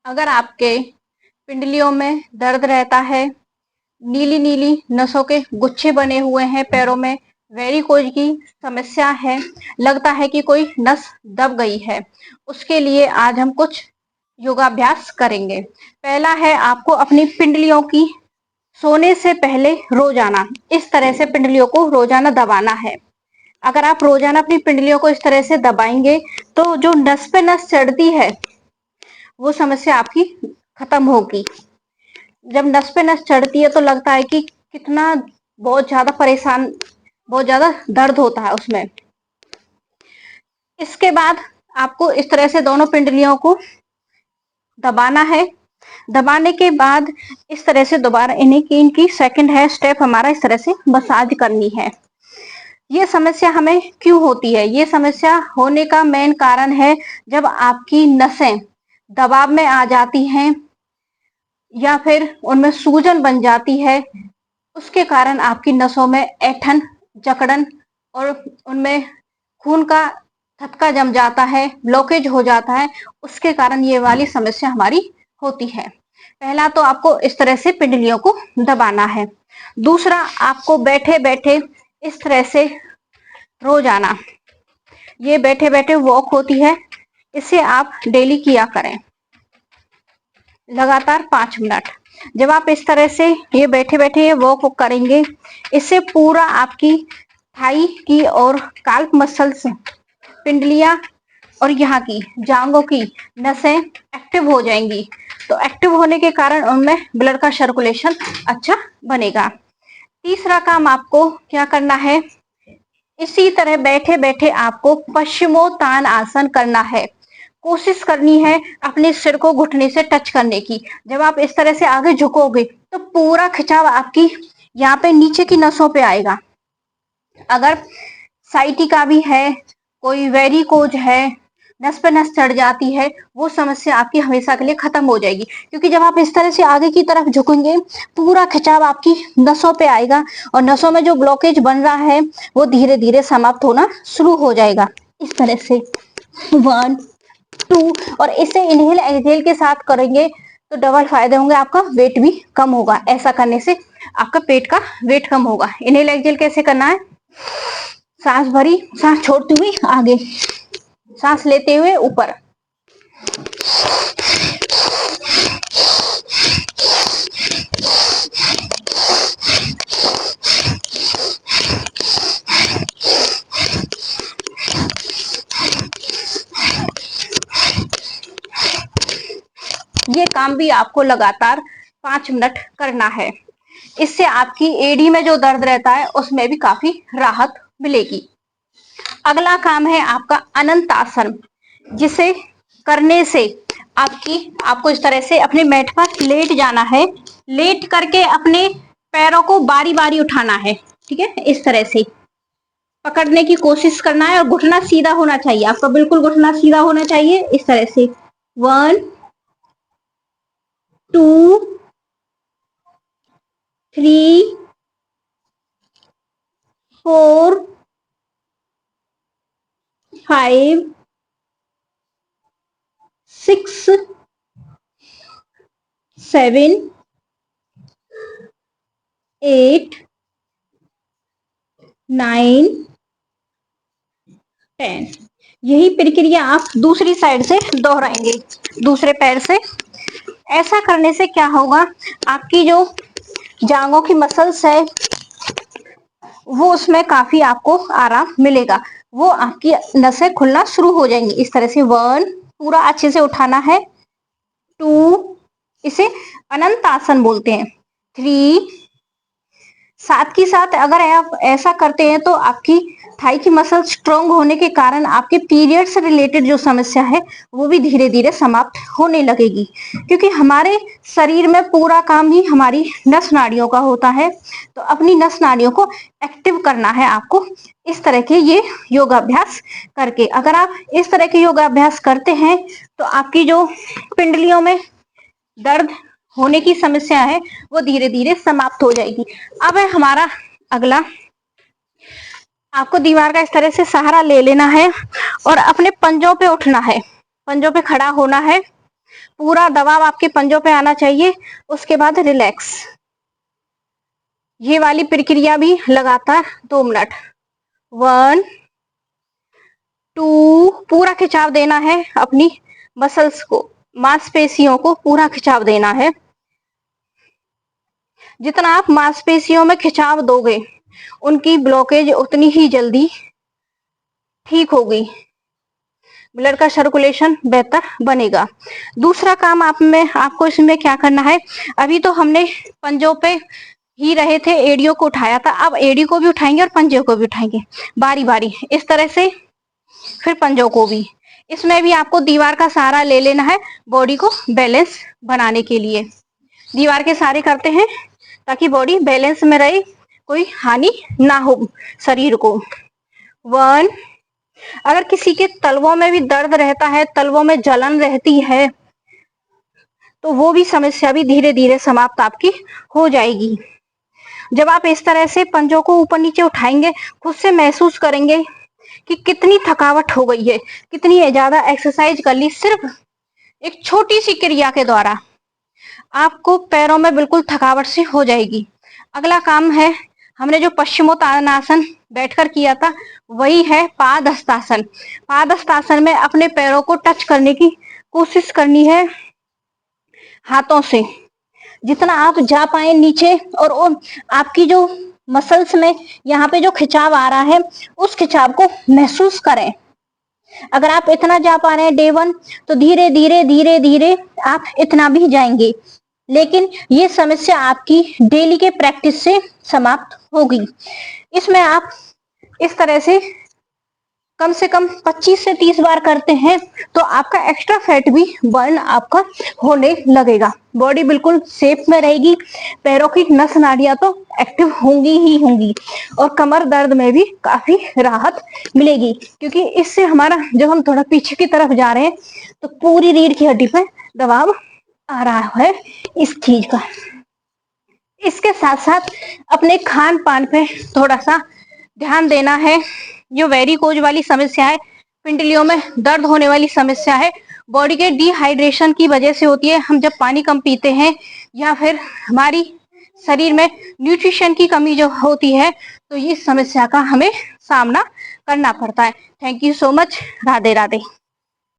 अगर आपके पिंडलियों में दर्द रहता है, नीली नीली नसों के गुच्छे बने हुए हैं पैरों में, वेरिकोज की समस्या है, लगता है कि कोई नस दब गई है, उसके लिए आज हम कुछ योगाभ्यास करेंगे। पहला है आपको अपनी पिंडलियों की सोने से पहले रोजाना इस तरह से पिंडलियों को रोजाना दबाना है। अगर आप रोजाना अपनी पिंडलियों को इस तरह से दबाएंगे तो जो नस पे नस चढ़ती है वो समस्या आपकी खत्म होगी। जब नस पे नस चढ़ती है तो लगता है कि कितना बहुत ज्यादा परेशान, बहुत ज्यादा दर्द होता है उसमें। इसके बाद आपको इस तरह से दोनों पिंडलियों को दबाना है। दबाने के बाद इस तरह से दोबारा इनकी सेकंड है स्टेप हमारा इस तरह से मसाज करनी है। ये समस्या हमें क्यों होती है? ये समस्या होने का मेन कारण है जब आपकी नसें दबाव में आ जाती हैं या फिर उनमें सूजन बन जाती है, उसके कारण आपकी नसों में ऐंठन, जकड़न और उनमें खून का थक्का जम जाता है, ब्लॉकेज हो जाता है, उसके कारण ये वाली समस्या हमारी होती है। पहला तो आपको इस तरह से पिंडलियों को दबाना है। दूसरा, आपको बैठे बैठे इस तरह से रोजाना, ये बैठे बैठे वॉक होती है, इसे आप डेली किया करें लगातार 5 मिनट। जब आप इस तरह से ये बैठे बैठे ये वॉक करेंगे, इससे पूरा आपकी थाई की और काल्प मसल्स, पिंडलियां और यहाँ की जांघों की नसें एक्टिव हो जाएंगी। तो एक्टिव होने के कारण उनमें ब्लड का सर्कुलेशन अच्छा बनेगा। तीसरा काम आपको क्या करना है, इसी तरह बैठे बैठे आपको पश्चिमोत्तान आसन करना है। कोशिश करनी है अपने सिर को घुटने से टच करने की। जब आप इस तरह से आगे झुकोगे तो पूरा खिंचाव आपकी यहाँ पे नीचे की नसों पे आएगा। अगर साइटिका भी है, कोई वेरिकोज है, नस पे नस चढ़ जाती है, वो समस्या आपकी हमेशा के लिए खत्म हो जाएगी। क्योंकि जब आप इस तरह से आगे की तरफ झुकेंगे पूरा खिंचाव आपकी नसों पे आएगा और नसों में जो ब्लॉकेज बन रहा है वो धीरे धीरे समाप्त होना शुरू हो जाएगा। इस तरह से 1 2 और इसे इनहेल एक्सहेल के साथ करेंगे तो डबल फायदे होंगे, आपका वेट भी कम होगा। ऐसा करने से आपका पेट का वेट कम होगा। इनहेल एक्सहेल कैसे करना है, सांस भरी, सांस छोड़ते हुए आगे, सांस लेते हुए ऊपर, ये काम भी आपको लगातार 5 मिनट करना है। इससे आपकी एड़ी में जो दर्द रहता है उसमें भी काफी राहत मिलेगी। अगला काम है आपका अनंत आसन, जिसे करने से आपको इस तरह से अपने मैट पर लेट जाना है। लेट करके अपने पैरों को बारी बारी उठाना है, ठीक है, इस तरह से पकड़ने की कोशिश करना है और घुटना सीधा होना चाहिए आपका, बिल्कुल घुटना सीधा होना चाहिए। इस तरह से 1 2 3 4 5 6 7 8 9 10। यही प्रक्रिया आप दूसरी साइड से दोहराएंगे, दूसरे पैर से। ऐसा करने से क्या होगा, आपकी जो जांघों की मसल्स है वो उसमें काफी आपको आराम मिलेगा, वो आपकी नसें खुलना शुरू हो जाएंगी। इस तरह से 1 पूरा अच्छे से उठाना है, 2 इसे अनंत आसन बोलते हैं, 3। साथ ही साथ अगर आप ऐसा करते हैं तो आपकी थाई की मसल स्ट्रांग होने के कारण आपके पीरियड से रिलेटेड जो समस्या है वो भी धीरे धीरे समाप्त होने लगेगी। क्योंकि हमारे शरीर में पूरा काम ही हमारी नस नाड़ियों का होता है, तो अपनी नस नाड़ियों को एक्टिव करना है आपको इस तरह के ये योगाभ्यास करके। अगर आप इस तरह के योगाभ्यास करते हैं तो आपकी जो पिंडलियों में दर्द होने की समस्या है वो धीरे धीरे समाप्त हो जाएगी। अब है हमारा अगला, आपको दीवार का इस तरह से सहारा ले लेना है और अपने पंजों पे उठना है, पंजों पे खड़ा होना है पूरा दबाव आपके पंजों पे आना चाहिए। उसके बाद रिलैक्स। ये वाली प्रक्रिया भी लगातार 2 मिनट। 1 2, पूरा खिंचाव देना है अपनी मसल्स को, मांसपेशियों को पूरा खिंचाव देना है। जितना आप मांसपेशियों में खिंचाव दोगे उनकी ब्लॉकेज उतनी ही जल्दी ठीक होगी, ब्लड का सर्कुलेशन बेहतर बनेगा। दूसरा काम आपको इसमें क्या करना है, अभी तो हमने पंजों पे ही रहे थे, एड़ियों को उठाया था, अब एड़ी को भी उठाएंगे और पंजों को भी उठाएंगे बारी बारी इस तरह से, फिर पंजों को भी। इसमें भी आपको दीवार का सहारा ले लेना है बॉडी को बैलेंस बनाने के लिए। दीवार के सहारे करते हैं ताकि बॉडी बैलेंस में रहे, कोई हानि ना हो शरीर को। 1, अगर किसी के तलवों में भी दर्द रहता है, तलवों में जलन रहती है, तो वो भी समस्या भी धीरे धीरे समाप्त आपकी हो जाएगी। जब आप इस तरह से पंजों को ऊपर नीचे उठाएंगे, खुद से महसूस करेंगे कि कितनी थकावट हो गई है, कितनी ज्यादा एक्सरसाइज कर ली सिर्फ एक छोटी सी क्रिया के द्वारा। आपको पैरों में बिल्कुल थकावट सी हो जाएगी। अगला काम है, हमने जो पश्चिमोत्तानासन बैठकर किया था वही है पादहस्तासन। पादहस्तासन में अपने पैरों को टच करने की कोशिश करनी है हाथों से, जितना आप जा पाए नीचे, और आपकी जो मसल्स में यहाँ पे जो खिंचाव आ रहा है उस खिंचाव को महसूस करें। अगर आप इतना जा पा रहे हैं डे 1, तो धीरे धीरे धीरे धीरे आप इतना भी जाएंगे, लेकिन ये समस्या आपकी डेली के प्रैक्टिस से समाप्त होगी। इसमें आप इस तरह से कम 25 से 30 बार करते हैं तो आपका एक्स्ट्रा फैट भी बर्न आपका होने लगेगा, बॉडी बिल्कुल शेप में रहेगी, पैरों की नस नाड़ियां तो एक्टिव होंगी ही होंगी, और कमर दर्द में भी काफी राहत मिलेगी, क्योंकि इससे हमारा जब हम थोड़ा पीछे की तरफ जा रहे हैं तो पूरी रीढ़ की हड्डी पे दबाव आ रहा है इस चीज का। इसके साथ साथ अपने खान पान पे थोड़ा सा ध्यान देना है। जो वेरिकोज वाली समस्या है, पिंडलियों में दर्द होने वाली समस्या है, बॉडी के डिहाइड्रेशन की वजह से होती है। हम जब पानी कम पीते हैं या फिर हमारी शरीर में न्यूट्रिशन की कमी जो होती है, तो इस समस्या का हमें सामना करना पड़ता है। Thank you so much. Radhe Radhe.